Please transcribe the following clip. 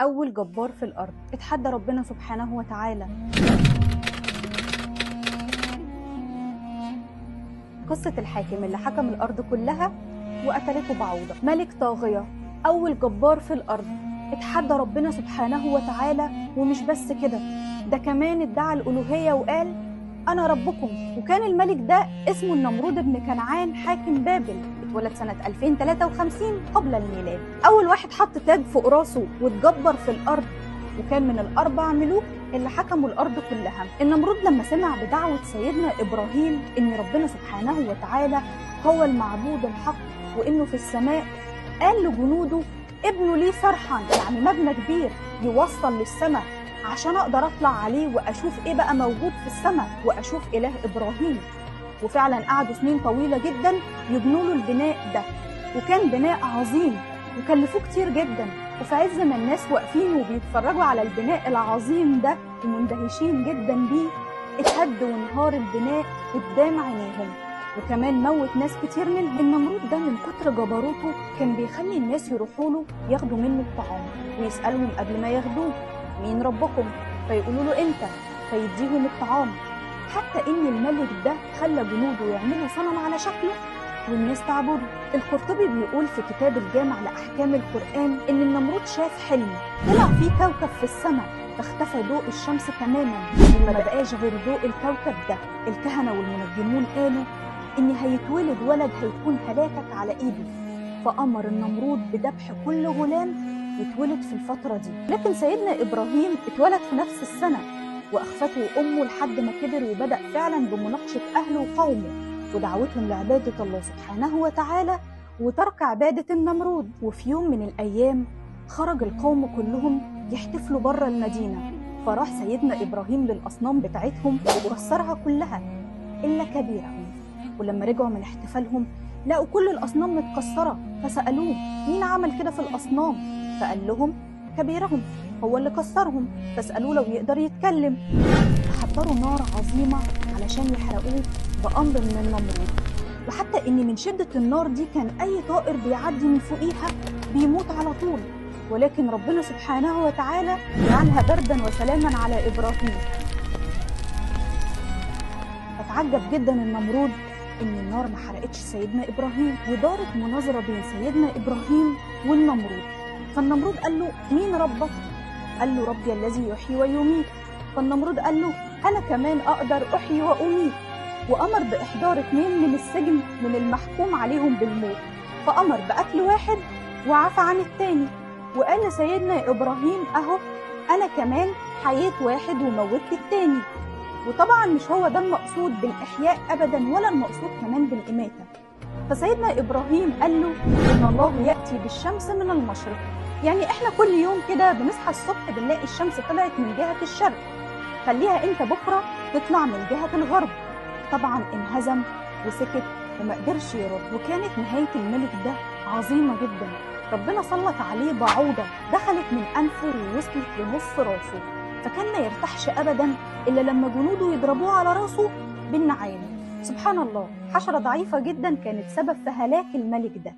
أول جبار في الأرض اتحدى ربنا سبحانه وتعالى. قصة الحاكم اللي حكم الأرض كلها وقتلته بعوضة، ملك طاغية، أول جبار في الأرض اتحدى ربنا سبحانه وتعالى. ومش بس كده، ده كمان ادعى الألوهية وقال أنا ربكم. وكان الملك ده اسمه النمرود بن كنعان حاكم بابل، اتولد سنة 2053 قبل الميلاد. أول واحد حط تاج فوق راسه واتجبر في الأرض، وكان من الأربع ملوك اللي حكموا الأرض كلها. النمرود لما سمع بدعوة سيدنا إبراهيم إن ربنا سبحانه وتعالى هو المعبود الحق وإنه في السماء، قال لجنوده ابنوا لي صرحا، يعني مبنى كبير يوصل للسماء عشان أقدر أطلع عليه وأشوف إيه بقى موجود في السماء وأشوف إله إبراهيم. وفعلا قعدوا سنين طويلة جدا يبنوا له البناء ده، وكان بناء عظيم وكلفوه كتير جدا. وفي عز ما الناس واقفين وبيتفرجوا على البناء العظيم ده ومندهشين جدا بيه، اتهد وانهار البناء قدام عينيهم، وكمان موت ناس كتير منهم. النمرود ده من كتر جبروته كان بيخلي الناس يروحوا له ياخدوا منه الطعام ويسألهم قبل ما ياخدوه مين ربكم، فيقولوا له انت، فيديهم الطعام. حتى ان الملك ده خلى جنوده يعملوا صنم على شكله والناس تعبده. القرطبي بيقول في كتاب الجامع لأحكام القرآن إن النمرود شاف حلم طلع فيه كوكب في السماء فاختفى ضوء الشمس تماما وما بقاش غير ضوء الكوكب ده. الكهنة والمنجمون قالوا إن هيتولد ولد هيكون هلاكك على إيده، فأمر النمرود بذبح كل غلام يتولد في الفترة دي. لكن سيدنا إبراهيم اتولد في نفس السنة وأخفته أمه لحد ما كبر وبدأ فعلا بمناقشة أهله وقومه ودعوتهم لعبادة الله سبحانه وتعالى وترك عبادة النمرود. وفي يوم من الأيام خرج القوم كلهم يحتفلوا بره المدينة، فراح سيدنا إبراهيم للأصنام بتاعتهم وكسرها كلها إلا كبيرهم. ولما رجعوا من احتفالهم لقوا كل الأصنام متكسرة، فسألوه مين عمل كده في الأصنام؟ فقال لهم كبيرهم هو اللي كسرهم. فسألوه لو يقدر يتكلم، فحضروا نار عظيمة علشان يحرقوه بأمر من النمرود. وحتى إن من شدة النار دي كان أي طائر بيعدي من فوقيها بيموت على طول، ولكن ربنا سبحانه وتعالى جعلها بردا وسلاما على إبراهيم. فتعجب جدا النمرود إن النار ما حرقتش سيدنا إبراهيم، ودارت مناظرة بين سيدنا إبراهيم والنمرود. فالنمرود قال له مين ربك؟ قال له ربي الذي يحيي ويميت. فالنمرود قال له أنا كمان أقدر أحيي وأميت، وأمر بإحضار 2 من السجن من المحكوم عليهم بالموت، فأمر بقتل واحد وعفى عن التاني. وقال لسيدنا إبراهيم أهو أنا كمان حييت واحد وموتت التاني. وطبعا مش هو ده المقصود بالإحياء أبدا ولا المقصود كمان بالإماتة. فسيدنا إبراهيم قال له إن الله يأتي بالشمس من المشرق، يعني إحنا كل يوم كده بنصحى الصبح بنلاقي الشمس طلعت من جهة الشرق، خليها أنت بكرة تطلع من جهة الغرب. طبعا انهزم وسكت وما قدرش يرد. وكانت نهاية الملك ده عظيمة جدا، ربنا سلط عليه بعوضة دخلت من أنفه ووصلت لنص راسه، فكان ما يرتاحش أبدا إلا لما جنوده يضربوه على راسه بالنعال. سبحان الله، حشرة ضعيفة جدا كانت سبب في هلاك الملك ده.